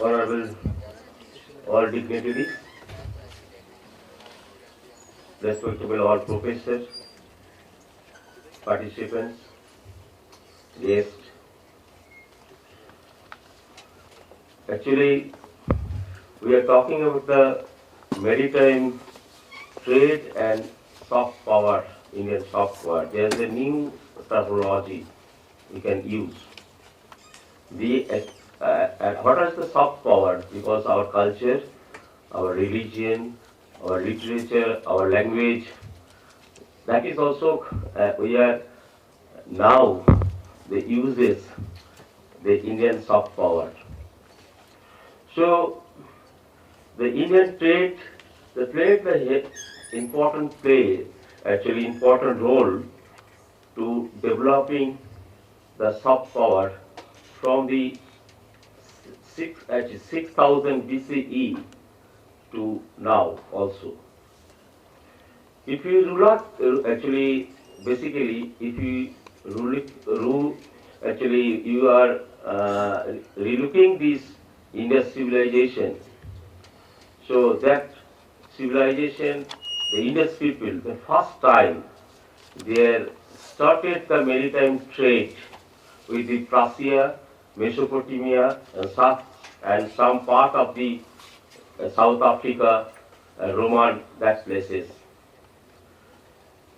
Honorable all dignitaries, respectable all professors, participants, guests. Actually, we are talking about the maritime trade and soft power, Indian soft power. There is a new terminology we can use. What is the soft power? Because our culture, our religion, our literature, our language, that is also, we are now, the uses the Indian soft power. So, the Indian trade, played the important role to developing the soft power from the 6000 BCE to now also. If you do not basically, if you you are relooking this Indian civilization, so that civilization, the Indus people, the first time they started the maritime trade with the Persia, Mesopotamia, and some part of the South Africa, Roman, that places.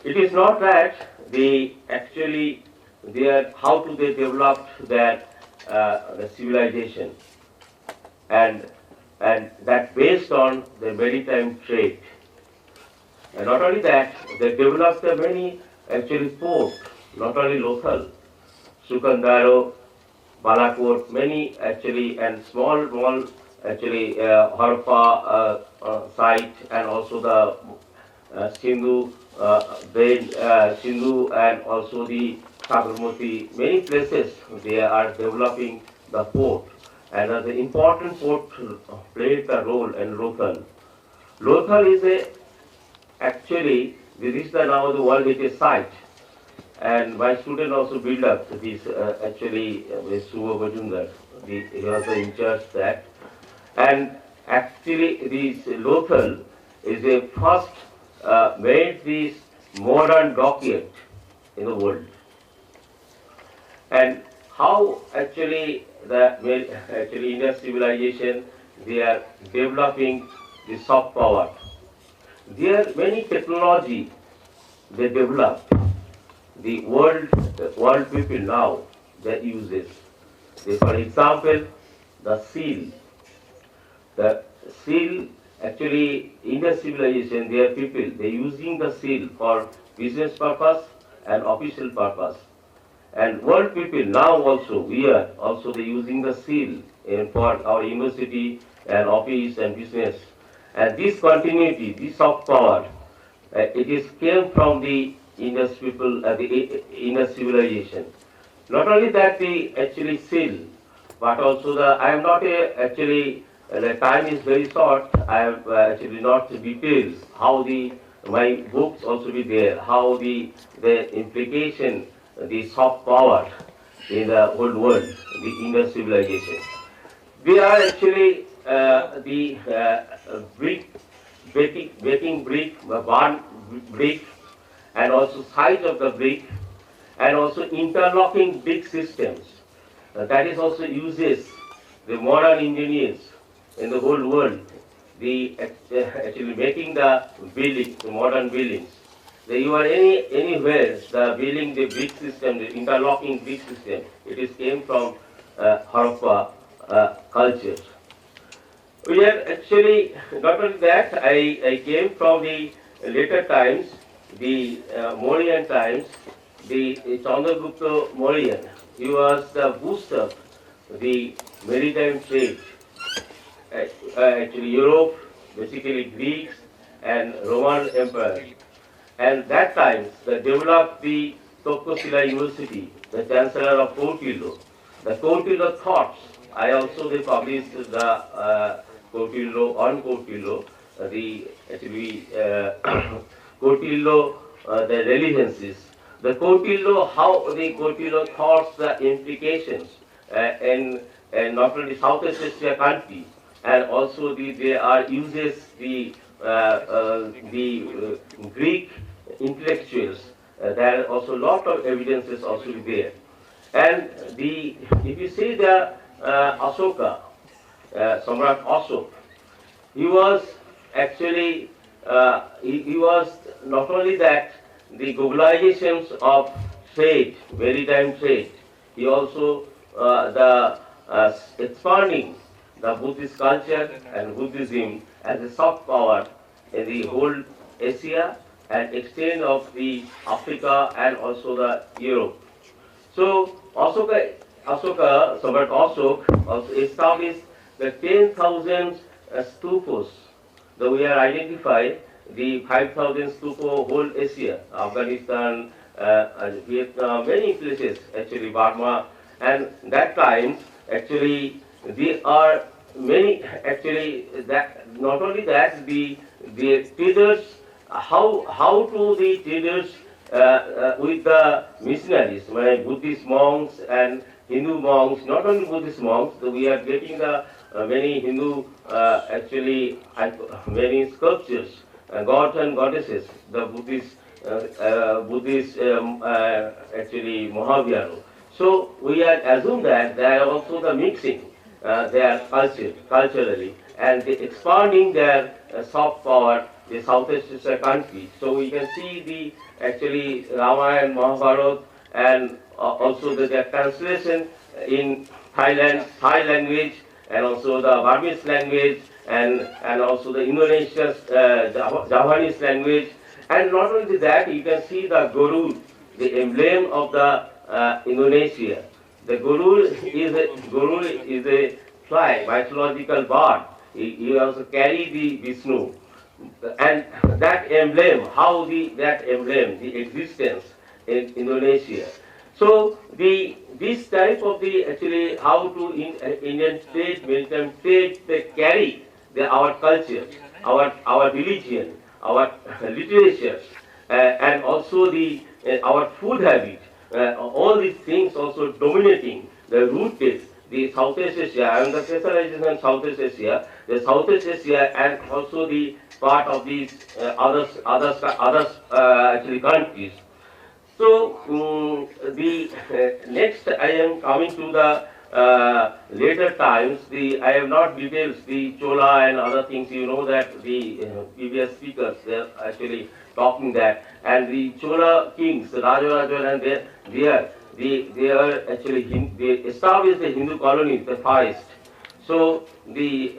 It is not that how do they develop their the civilization, and that based on the maritime trade. And not only that, they developed many ports, not only local, Sukandaro, Balakot, many and small Harappa site, and also the Sindhu, Sindhu, and also the Sagarmati. Many places they are developing the port, and the important port played a role in Lothal. Lothal is this is now the World Heritage Site, and my student also built up this with Suva Bajungar. He was in charge that, and this Lothal is a first made this modern dockyard in the world. And how the Indian civilization, they are developing the soft power. There are many technology they develop. The world people now that uses. For example, the seal. The seal, Indian civilization, their people, they using the seal for business purpose and official purpose. And world people now also, we are also they using the seal for our university and office and business. And this continuity, this soft power, came from the Indus people, the Indus civilization. Not only that, the seal, but also I am not the time is very short. I have not details how my books also be there, how the implication, the soft power in the whole world, the Indus civilization. They are the baking brick, barn brick, and also size of the brick, and also interlocking brick systems. That is also uses the modern engineers in the whole world. The making the building, the modern buildings. You are anywhere the building, the brick system, the interlocking brick system. It came from Harappa culture. We are not only that. I came from the later times, the Mauryan times, the Chandragupta Mauryan. He was the booster of the maritime trade. Europe, basically Greeks and Roman Empire. And that time, they developed the Tocqueville University, the Chancellor of Coutinho. The Coutinho thoughts, I also they published the Coutinho on Coutinho, Coutinho, the relevances. The Coutinho, how the Coutinho thoughts the implications in and not only Southeast Asia country, and also they are uses the Greek intellectuals. There are also a lot of evidences also there. And if you see the Ashoka, Samrat Ashok, he was actually he was not only that the globalizations of trade, maritime trade, he also expanding the Buddhist culture and Buddhism as a soft power in the whole Asia and extent of the Africa and also the Europe. So Ashoka, Samrat Ashok also established the 10,000 stupas. So we are identified the 5,000 stupa whole Asia, Afghanistan, Vietnam, many places actually, Burma, and that time actually there are many actually that not only that the traders how to the traders with the missionaries, Buddhist monks and Hindu monks, not only Buddhist monks, so we are getting the many Hindu actually many sculptures, gods and goddesses, the Buddhist actually Mahavira. So we are assume that they are also the mixing their culturally and they expanding their soft power the Southeast Asia country. So we can see the actually Ramayana and Mahabharata and also their translation in Thai language and also the Burmese language and also the Indonesian Javanese language. And not only that, you can see the Guru, the emblem of the Indonesia. The Guru is a fly, mythological bird. He also carry the Vishnu. And that emblem, that emblem, the existence in Indonesia. So this type of the actually how to Indian trade, maritime trade, they carry our culture, our religion, our literature, and also our food habit. All these things also dominating the rooted the Southeast Asia and the specialization in Southeast Asia, the Southeast Asia and also the part of these others actually countries. So the next I am coming to the later times. I have not details the Chola and other things. You know that the previous speakers they are actually talking that, and the Chola kings, the Rajaraja, and they are actually they established the Hindu colonies the first. So the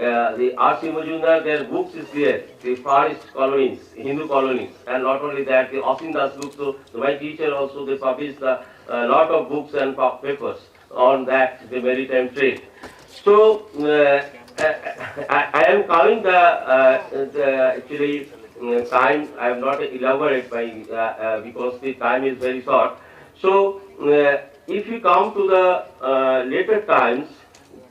R.C. Majumdar, their books is there, the forest colonies, Hindu colonies, and not only that, the Asindas books. So my teacher also they published a lot of books and papers on that the maritime trade. So I am coming the actually time. I am not elaborate by because the time is very short. So if you come to the later times,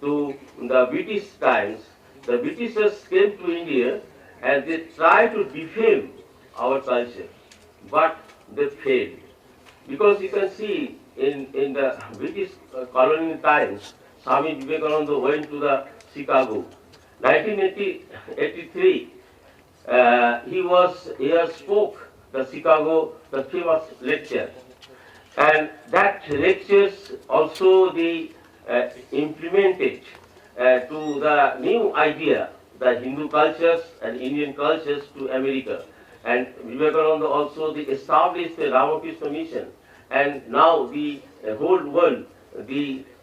to the British times, the Britishers came to India and they tried to defame our culture, but they failed. Because you can see in the British colonial times, Swami Vivekananda went to the Chicago. 1983, he spoke the Chicago, the famous lecture. And that lectures also the implemented to the new idea, the Hindu cultures and Indian cultures to America. And Vivekananda also established the Ramakrishna mission. And now the whole world,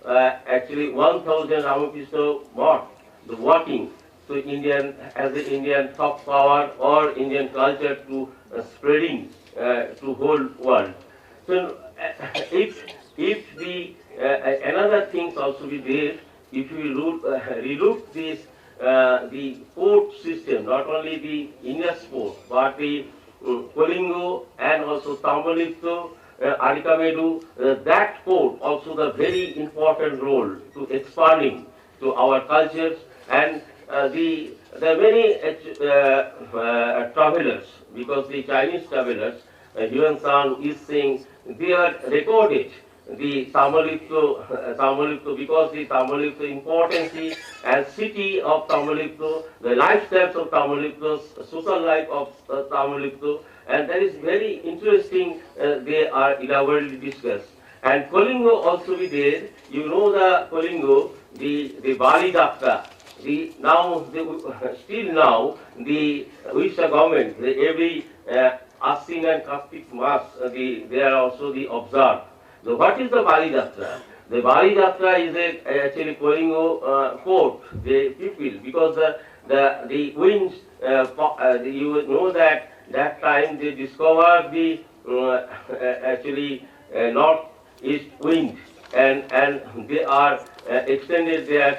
actually 1,000 Ramakrishna mott, the voting to Indian as the Indian soft power or Indian culture to spreading to whole world. So if the another things also be there, if we relook this the port system, not only the Indus port, but the Kolingo and also Tambalipto, Arikamedu, that port also the very important role to expanding to our cultures and the many travelers, because the Chinese travelers, Yuan San is saying they are recorded the Tamalipto, because the Tamalipto importance and city of Tamalipto, the lifestyles of Tamalipto, social life of Tamalipto, and that is very interesting. They are elaborately discussed. And Kolingo also be there. You know the Kolingo, the Bali Dapta. Still now, the Odisha government, every Asin and Kartik Mas, they are also the observed. So what is the Bali Jatra? The Bali Jatra is actually Kolingo court, the people, because the winds, you know that time they discovered the actually northeast wind, and they are extended their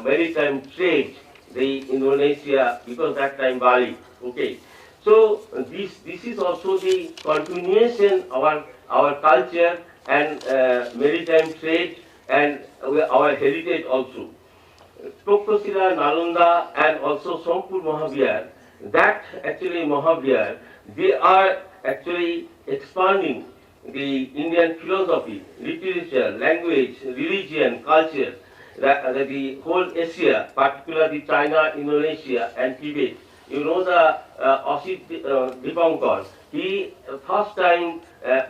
maritime trade, the Indonesia, because that time Bali. Okay, so this is also the continuation of our culture and maritime trade and our heritage also. Toksila, Nalanda, and also Sompur Mahabir, that actually Mahabir, they are actually expanding the Indian philosophy, literature, language, religion, culture, the whole Asia, particularly China, Indonesia, and Tibet. You know the Osit Dipankar, he first time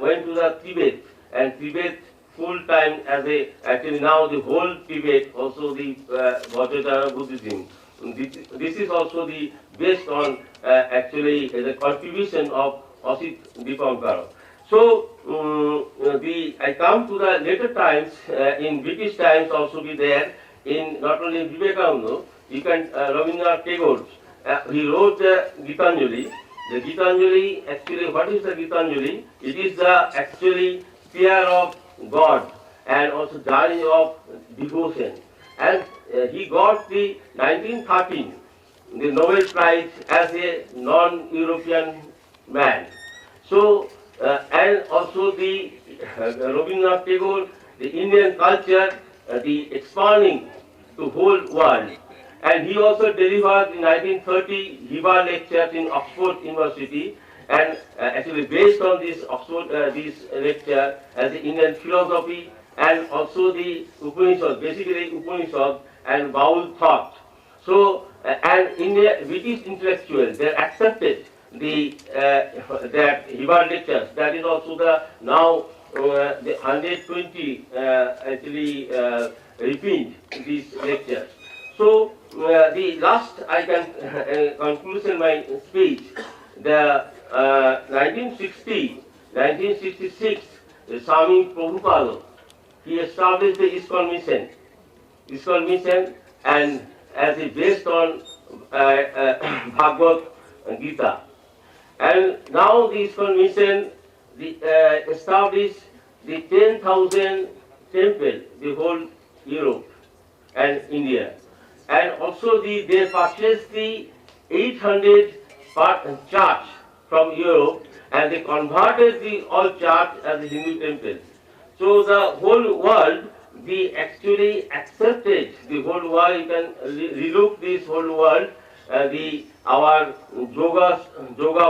went to the Tibet, and Tibet full time actually now the whole Tibet, also the Vajrayana Buddhism. This is also the based on actually the contribution of Osit Dipankar. So I come to the later times, in British times also be there, in not only Vivekananda, you can Rabindranath Tagore, he wrote the Gitanjali. The Gitanjali, actually, what is the Gitanjali? It is the actually fear of God and also journey of devotion. And he got the 1913 the Nobel Prize as a non-European man. So and also the Rabindranath Tagore, the Indian culture, the expanding to whole world. And he also delivered in 1930 Hiba lectures in Oxford University, and actually based on this Oxford this lecture as the Indian philosophy and also the Upanishad, basically Upanishad and Baul thought. So and India, British intellectuals, they accepted the that Hiba lectures. That is also the now the 120 actually repeat these lectures. So the last I can conclusion my speech. The 1966, Swami Prabhupada, he established the ISKCON mission, and as it based on Bhagavad Gita. And now the ISKCON mission established the 10,000 temple, the whole Europe and India. And also they purchased the 800 church from Europe, and they converted the all church as a Hindu temple. So the whole world, they actually accepted the whole world. You can relook this whole world, our yoga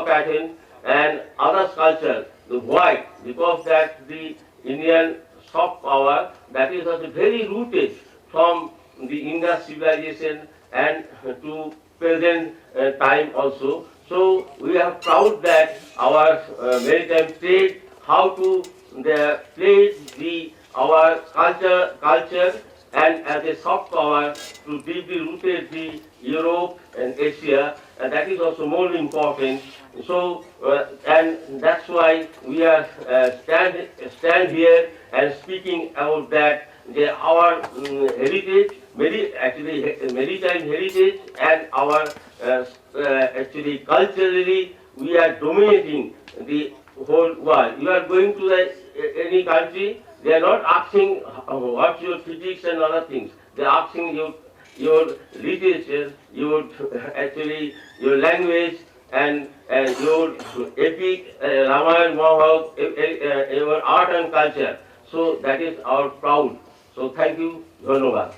pattern and other culture. The white, because that the Indian soft power that is also very rooted from the Indus civilization and to present time also. So we are proud that our maritime trade, how to play our culture and as a soft power to deeply rooted the Europe and Asia, and that is also more important. So and that's why we are stand here and speaking about that. Our heritage, maritime heritage, and our actually culturally, we are dominating the whole world. You are going to any country, they are not asking what's your physics and other things. They are asking your literature, your language, and your epic, Ramayana, Mahabharata, your art and culture. So that is our proud. So thank you, Dhanyavad.